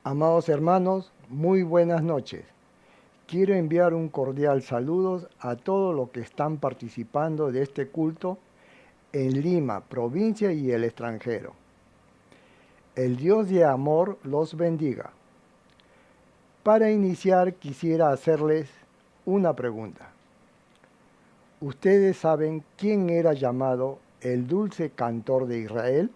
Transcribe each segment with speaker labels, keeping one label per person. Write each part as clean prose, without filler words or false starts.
Speaker 1: Amados hermanos, muy buenas noches. Quiero enviar un cordial saludo a todos los que están participando de este culto en Lima, provincia y el extranjero. El Dios de amor los bendiga. Para iniciar quisiera hacerles una pregunta. ¿Ustedes saben quién era llamado el dulce cantor de Israel?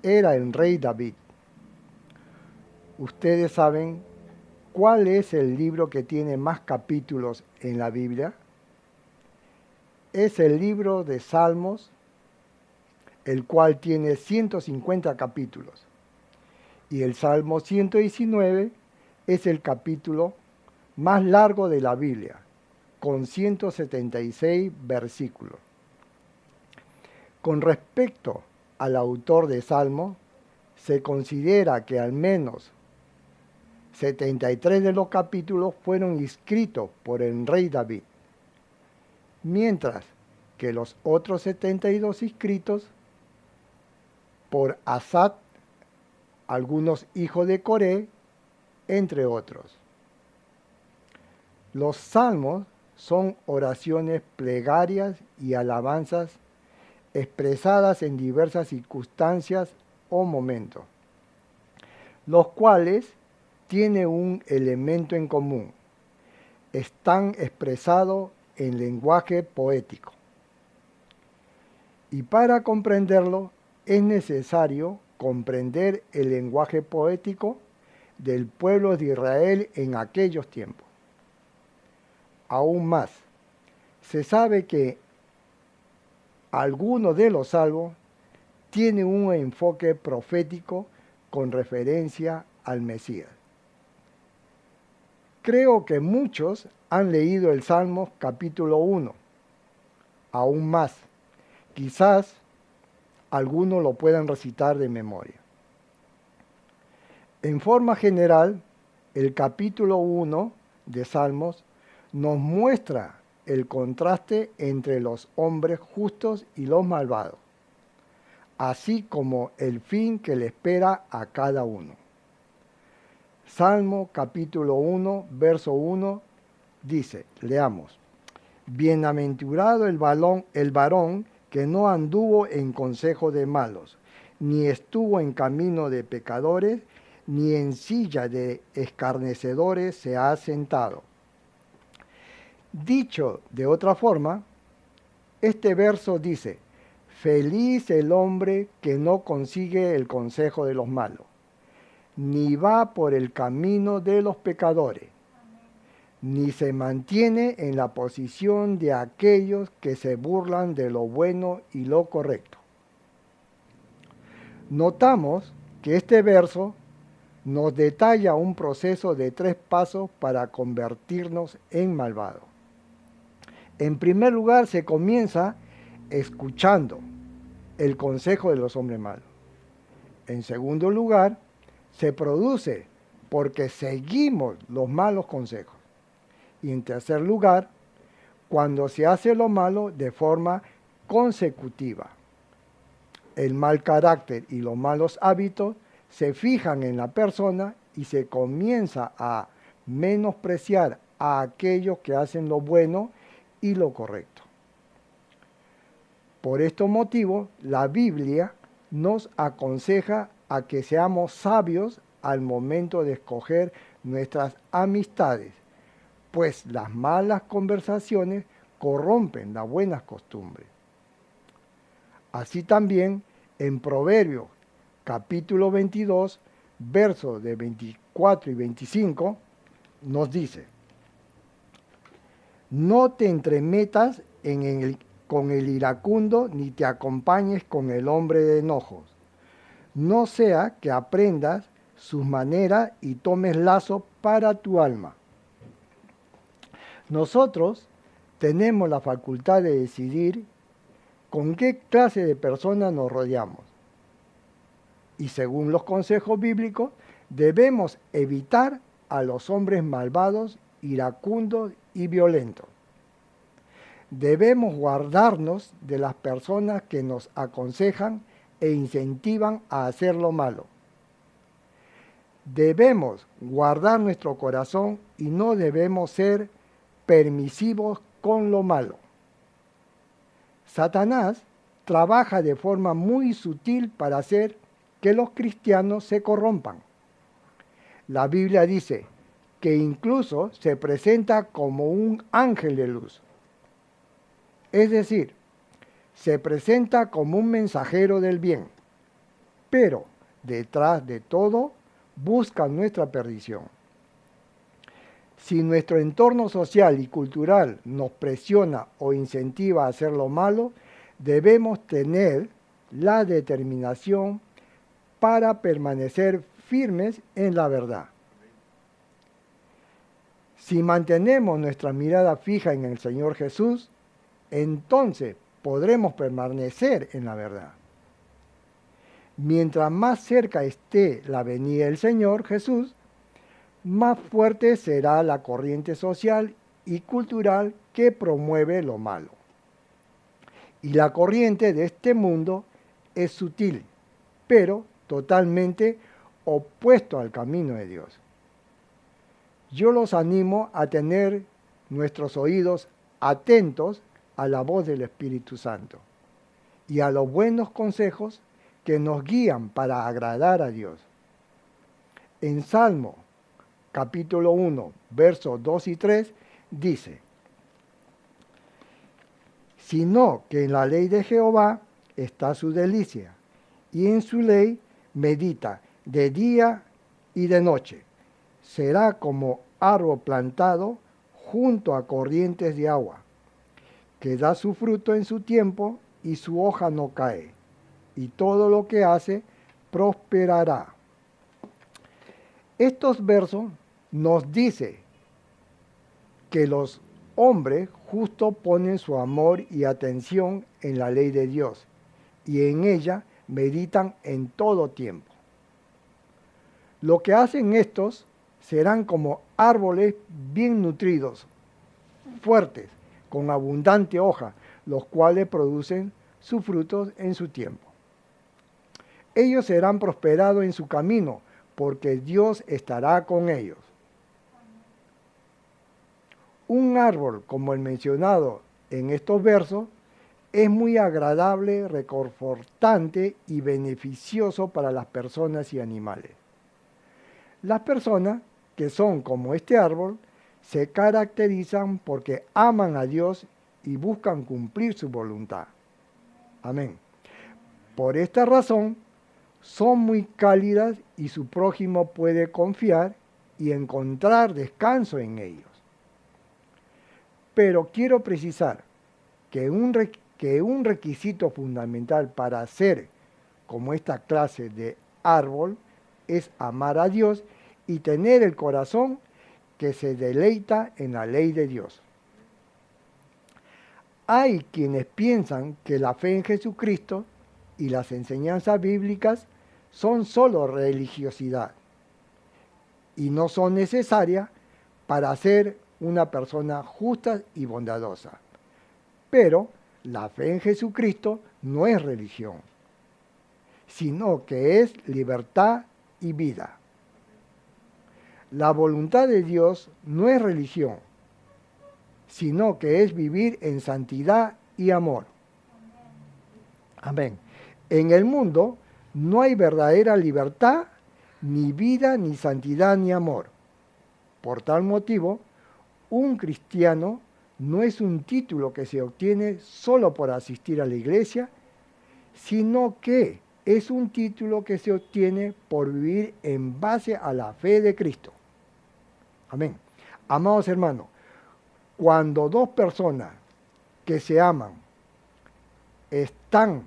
Speaker 1: Era el rey David. ¿Ustedes saben cuál es el libro que tiene más capítulos en la Biblia? Es el libro de Salmos, el cual tiene 150 capítulos. Y el Salmo 119 es el capítulo más largo de la Biblia, con 176 versículos. Con respecto al autor de Salmos, se considera que al menos 73 de los capítulos fueron escritos por el rey David, mientras que los otros 72 escritos por Asaf, algunos hijos de Coré, entre otros. Los salmos son oraciones plegarias y alabanzas expresadas en diversas circunstancias o momentos, los cuales tienen un elemento en común. Están expresados en lenguaje poético. Y para comprenderlo es necesario comprender el lenguaje poético del pueblo de Israel en aquellos tiempos. Aún más, se sabe que algunos de los salmos tienen un enfoque profético con referencia al Mesías. Creo que muchos han leído el Salmo capítulo 1, aún más. Quizás algunos lo puedan recitar de memoria. En forma general, el capítulo 1 de Salmos nos muestra el contraste entre los hombres justos y los malvados, así como el fin que le espera a cada uno. Salmo capítulo 1, verso 1 dice, leamos, Bienaventurado el varón que no anduvo en consejo de malos, ni estuvo en camino de pecadores, ni en silla de escarnecedores se ha sentado. Dicho de otra forma, este verso dice, feliz el hombre que no consigue el consejo de los malos, ni va por el camino de los pecadores, ni se mantiene en la posición de aquellos que se burlan de lo bueno y lo correcto. Notamos que este verso nos detalla un proceso de 3 pasos para convertirnos en malvados. En primer lugar, se comienza escuchando el consejo de los hombres malos. En segundo lugar, se produce porque seguimos los malos consejos. Y en tercer lugar, cuando se hace lo malo de forma consecutiva. El mal carácter y los malos hábitos se fijan en la persona y se comienza a menospreciar a aquellos que hacen lo bueno y lo correcto. Por estos motivos, la Biblia nos aconseja a que seamos sabios al momento de escoger nuestras amistades, pues las malas conversaciones corrompen las buenas costumbres. Así también en Proverbios capítulo 22, versos de 24 y 25, nos dice, no te entremetas con el iracundo, ni te acompañes con el hombre de enojos. No sea que aprendas sus maneras y tomes lazo para tu alma. Nosotros tenemos la facultad de decidir con qué clase de personas nos rodeamos. Y según los consejos bíblicos, debemos evitar a los hombres malvados, iracundos y violentos. Debemos guardarnos de las personas que nos aconsejan e incentivan a hacer lo malo. Debemos guardar nuestro corazón y no debemos ser permisivos con lo malo. Satanás trabaja de forma muy sutil para hacer que los cristianos se corrompan. La Biblia dice que incluso se presenta como un ángel de luz. Es decir, se presenta como un mensajero del bien, pero detrás de todo busca nuestra perdición. Si nuestro entorno social y cultural nos presiona o incentiva a hacer lo malo, debemos tener la determinación para permanecer firmes en la verdad. Si mantenemos nuestra mirada fija en el Señor Jesús, entonces podremos permanecer en la verdad. Mientras más cerca esté la venida del Señor Jesús, más fuerte será la corriente social y cultural que promueve lo malo. Y la corriente de este mundo es sutil, pero totalmente opuesto al camino de Dios. Yo los animo a tener nuestros oídos atentos a la voz del Espíritu Santo y a los buenos consejos que nos guían para agradar a Dios. En Salmo capítulo 1, versos 2 y 3, dice: sino que en la ley de Jehová está su delicia, y en su ley medita de día y de noche. Será como árbol plantado junto a corrientes de agua, que da su fruto en su tiempo y su hoja no cae, y todo lo que hace prosperará. Estos versos nos dicen que los hombres justos ponen su amor y atención en la ley de Dios y en ella meditan en todo tiempo. Lo que hacen estos serán como árboles bien nutridos, fuertes, con abundante hoja, los cuales producen sus frutos en su tiempo. Ellos serán prosperados en su camino, porque Dios estará con ellos. Un árbol como el mencionado en estos versos es muy agradable, reconfortante y beneficioso para las personas y animales. Las personas que son como este árbol se caracterizan porque aman a Dios y buscan cumplir su voluntad. Amén. Por esta razón, son muy cálidas y su prójimo puede confiar y encontrar descanso en ellos. Pero quiero precisar que un requisito fundamental para ser como esta clase de árbol es amar a Dios y tener el corazón que se deleita en la ley de Dios. Hay quienes piensan que la fe en Jesucristo y las enseñanzas bíblicas son solo religiosidad y no son necesarias para ser una persona justa y bondadosa. Pero la fe en Jesucristo no es religión, sino que es libertad y vida. La voluntad de Dios no es religión, sino que es vivir en santidad y amor. Amén. En el mundo no hay verdadera libertad, ni vida, ni santidad, ni amor. Por tal motivo, un cristiano no es un título que se obtiene solo por asistir a la iglesia, sino que es un título que se obtiene por vivir en base a la fe de Cristo. Amén. Amados hermanos, cuando dos personas que se aman están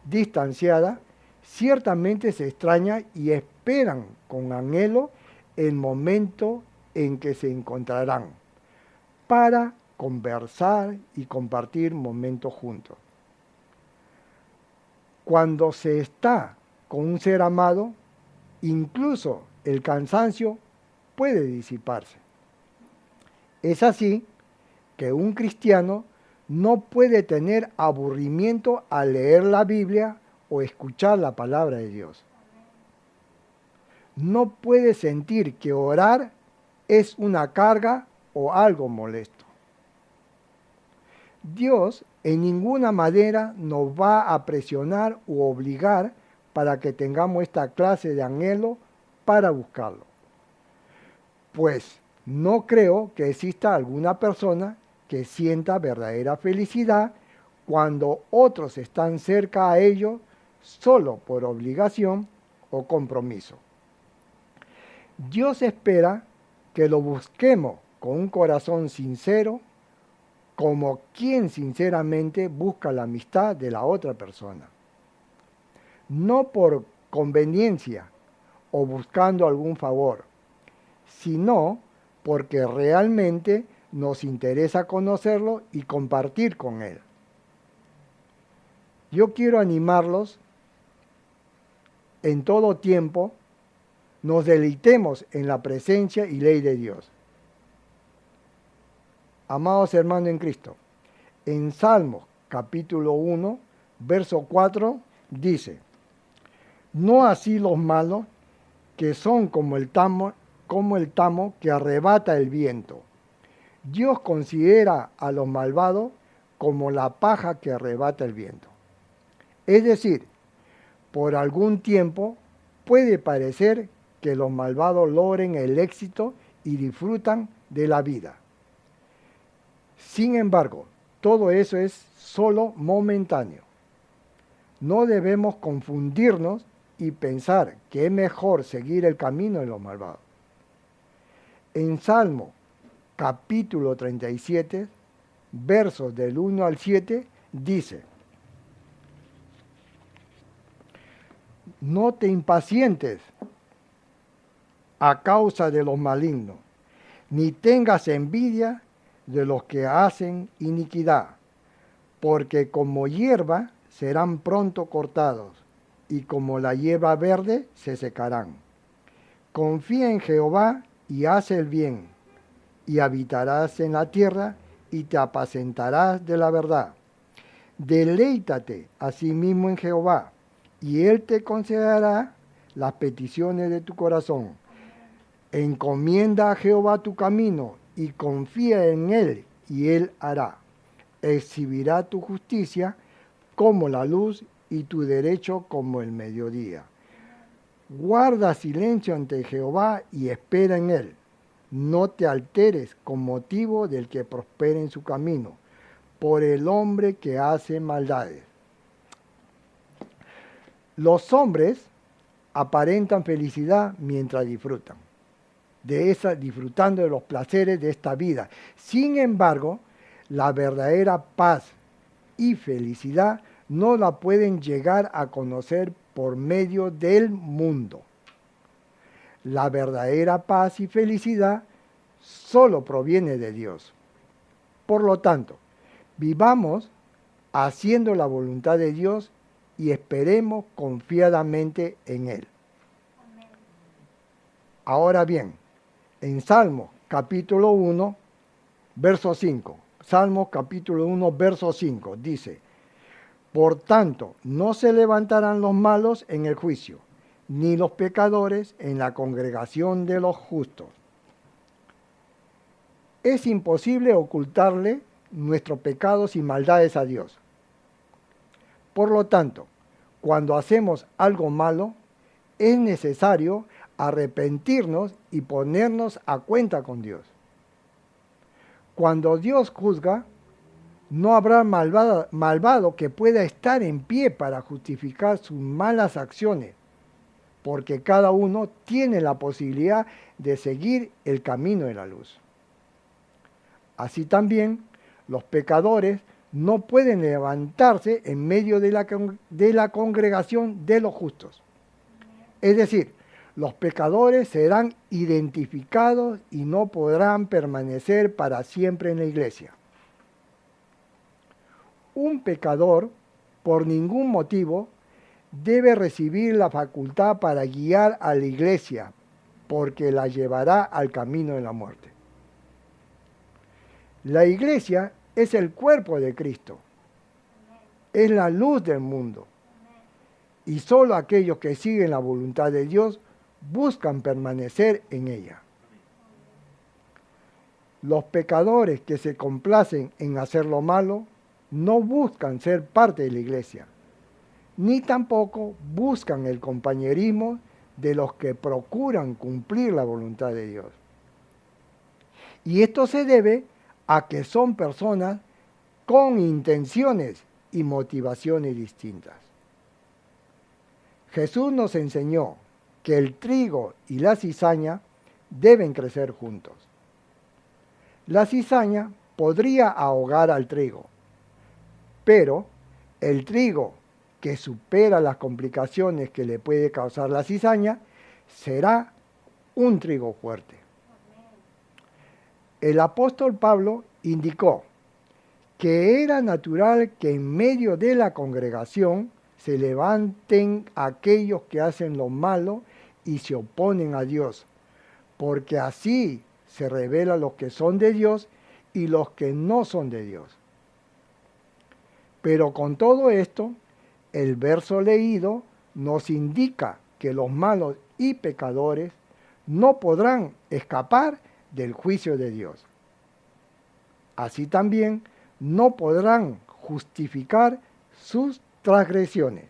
Speaker 1: distanciadas, ciertamente se extrañan y esperan con anhelo el momento en que se encontrarán para conversar y compartir momentos juntos. Cuando se está con un ser amado, incluso el cansancio puede disiparse. Es así que un cristiano no puede tener aburrimiento al leer la Biblia o escuchar la palabra de Dios. no puede sentir que orar es una carga o algo molesto. Dios en ninguna manera nos va a presionar u obligar para que tengamos esta clase de anhelo para buscarlo. Pues no creo que exista alguna persona que sienta verdadera felicidad cuando otros están cerca a ellos solo por obligación o compromiso. Dios espera que lo busquemos con un corazón sincero, como quien sinceramente busca la amistad de la otra persona. No por conveniencia o buscando algún favor, sino porque realmente nos interesa conocerlo y compartir con él. Yo quiero animarlos en todo tiempo, nos deleitemos en la presencia y ley de Dios. Amados hermanos en Cristo, en Salmos capítulo 1, verso 4, dice: no así los malos, que son como el tamo que arrebata el viento. Dios considera a los malvados como la paja que arrebata el viento. Es decir, por algún tiempo puede parecer que los malvados logren el éxito y disfrutan de la vida. Sin embargo, todo eso es solo momentáneo. No debemos confundirnos y pensar que es mejor seguir el camino de los malvados. En Salmo capítulo 37, versos del 1 al 7, dice: no te impacientes a causa de los malignos, ni tengas envidia de los que hacen iniquidad, porque como hierba serán pronto cortados, y como la hierba verde se secarán. Confía en Jehová y haz el bien, y habitarás en la tierra, y te apacentarás de la verdad. Deleítate asimismo en Jehová, y él te concederá las peticiones de tu corazón. Encomienda a Jehová tu camino, y confía en él, y él hará. Exhibirá tu justicia como la luz, y tu derecho como el mediodía. Guarda silencio ante Jehová y espera en él. No te alteres con motivo del que prospera en su camino, por el hombre que hace maldades. Los hombres aparentan felicidad mientras disfrutan, disfrutando de los placeres de esta vida. Sin embargo, la verdadera paz y felicidad no la pueden llegar a conocer por medio del mundo. La verdadera paz y felicidad solo proviene de Dios. Por lo tanto, vivamos haciendo la voluntad de Dios y esperemos confiadamente en Él. Amén. Ahora bien, en Salmos capítulo 1, verso 5, Salmos capítulo 1, verso 5, dice: por tanto, no se levantarán los malos en el juicio, ni los pecadores en la congregación de los justos. Es imposible ocultarle nuestros pecados y maldades a Dios. Por lo tanto, cuando hacemos algo malo, es necesario arrepentirnos y ponernos a cuenta con Dios. Cuando Dios juzga, no habrá malvado que pueda estar en pie para justificar sus malas acciones, porque cada uno tiene la posibilidad de seguir el camino de la luz. Así también, los pecadores no pueden levantarse en medio de la congregación de los justos. Es decir, los pecadores serán identificados y no podrán permanecer para siempre en la iglesia. Un pecador, por ningún motivo, debe recibir la facultad para guiar a la iglesia, porque la llevará al camino de la muerte. La iglesia es el cuerpo de Cristo, es la luz del mundo, y solo aquellos que siguen la voluntad de Dios buscan permanecer en ella. Los pecadores que se complacen en hacer lo malo no buscan ser parte de la iglesia, ni tampoco buscan el compañerismo de los que procuran cumplir la voluntad de Dios. Y esto se debe a que son personas con intenciones y motivaciones distintas. Jesús nos enseñó que el trigo y la cizaña deben crecer juntos. La cizaña podría ahogar al trigo, pero el trigo que supera las complicaciones que le puede causar la cizaña será un trigo fuerte. El apóstol Pablo indicó que era natural que en medio de la congregación se levanten aquellos que hacen lo malo y se oponen a Dios, porque así se revela los que son de Dios y los que no son de Dios. Pero con todo esto, el verso leído nos indica que los malos y pecadores no podrán escapar del juicio de Dios. Así también no podrán justificar sus transgresiones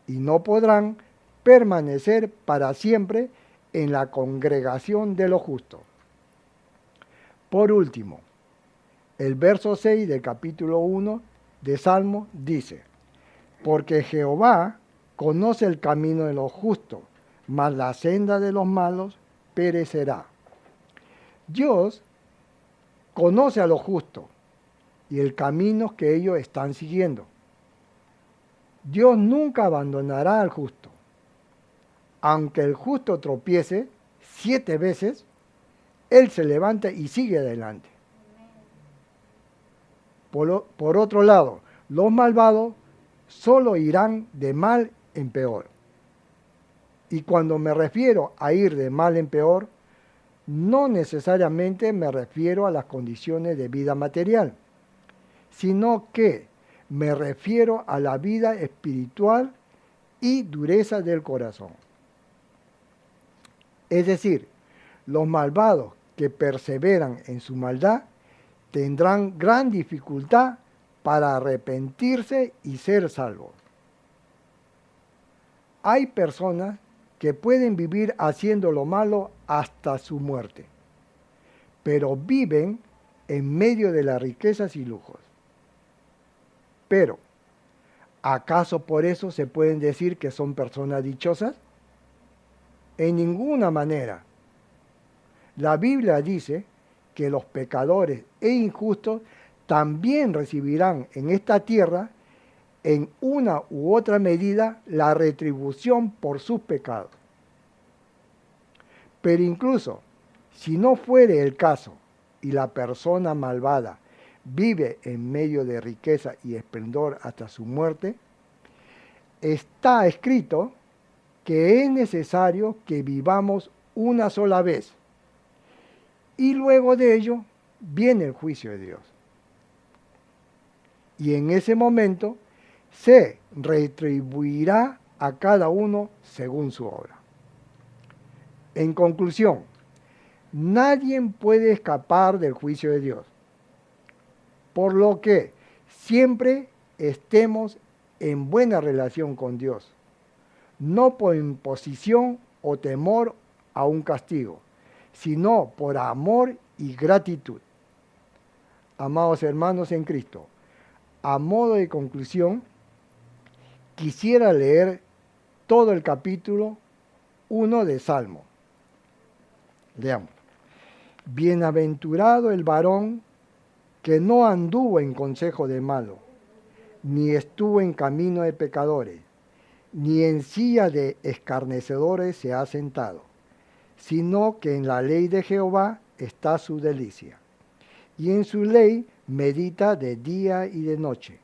Speaker 1: y no podrán permanecer para siempre en la congregación de los justos. Por último, el verso 6 del capítulo 1 de Salmo dice: porque Jehová conoce el camino de los justos, mas la senda de los malos perecerá. Dios conoce a los justos y el camino que ellos están siguiendo. Dios nunca abandonará al justo. Aunque el justo tropiece 7 veces, él se levanta y sigue adelante. Por otro lado, los malvados solo irán de mal en peor. Y cuando me refiero a ir de mal en peor, no necesariamente me refiero a las condiciones de vida material, sino que me refiero a la vida espiritual y dureza del corazón. Es decir, los malvados que perseveran en su maldad tendrán gran dificultad para arrepentirse y ser salvos. Hay personas que pueden vivir haciendo lo malo hasta su muerte, pero viven en medio de las riquezas y lujos. Pero, ¿acaso por eso se pueden decir que son personas dichosas? En ninguna manera. La Biblia dice que los pecadores e injustos también recibirán en esta tierra, en una u otra medida, la retribución por sus pecados. Pero incluso, si no fuere el caso y la persona malvada vive en medio de riqueza y esplendor hasta su muerte, está escrito que es necesario que vivamos una sola vez y luego de ello viene el juicio de Dios. Y en ese momento se retribuirá a cada uno según su obra. En conclusión, nadie puede escapar del juicio de Dios, por lo que siempre estemos en buena relación con Dios, no por imposición o temor a un castigo, sino por amor y gratitud. Amados hermanos en Cristo, a modo de conclusión, quisiera leer todo el capítulo 1 de Salmo. Leamos. Bienaventurado el varón que no anduvo en consejo de malo, ni estuvo en camino de pecadores, ni en silla de escarnecedores se ha sentado, sino que en la ley de Jehová está su delicia, y en su ley medita de día y de noche.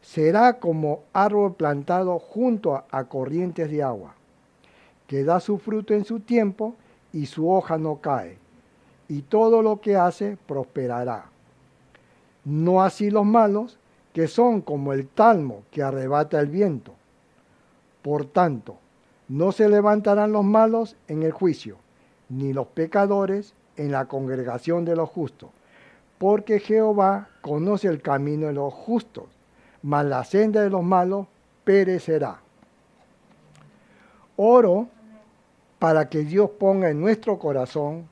Speaker 1: Será como árbol plantado junto a corrientes de agua, que da su fruto en su tiempo y su hoja no cae, y todo lo que hace prosperará. No así los malos, que son como el talmo que arrebata el viento. Por tanto, No se levantarán los malos en el juicio, ni los pecadores en la congregación de los justos, porque Jehová conoce el camino de los justos, mas la senda de los malos perecerá. Oro para que Dios ponga en nuestro corazón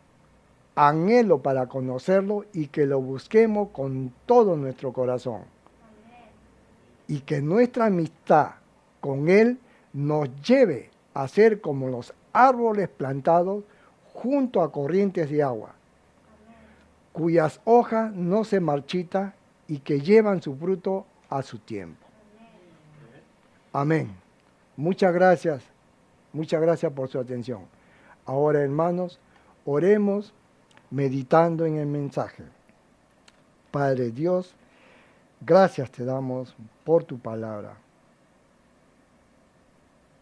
Speaker 1: anhelo para conocerlo y que lo busquemos con todo nuestro corazón. Y que nuestra amistad con Él nos lleve a ser como los árboles plantados junto a corrientes de agua, cuyas hojas no se marchitan y que llevan su fruto a su tiempo. Amén. Muchas gracias por su atención. Ahora, hermanos, oremos meditando en el mensaje. Padre Dios, gracias te damos por tu palabra,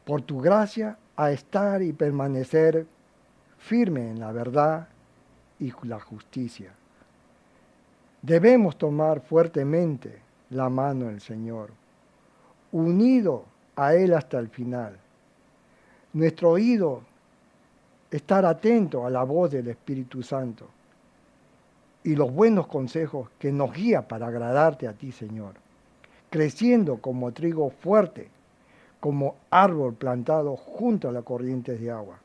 Speaker 1: por tu gracia a estar y permanecer firme en la verdad y la justicia. Debemos tomar fuertemente la mano del Señor, unido a Él hasta el final. Nuestro oído, estar atento a la voz del Espíritu Santo y los buenos consejos que nos guía para agradarte a ti, Señor, creciendo como trigo fuerte, como árbol plantado junto a las corrientes de agua.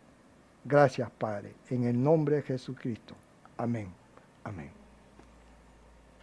Speaker 1: Gracias, Padre, en el nombre de Jesucristo. Amén. Amén.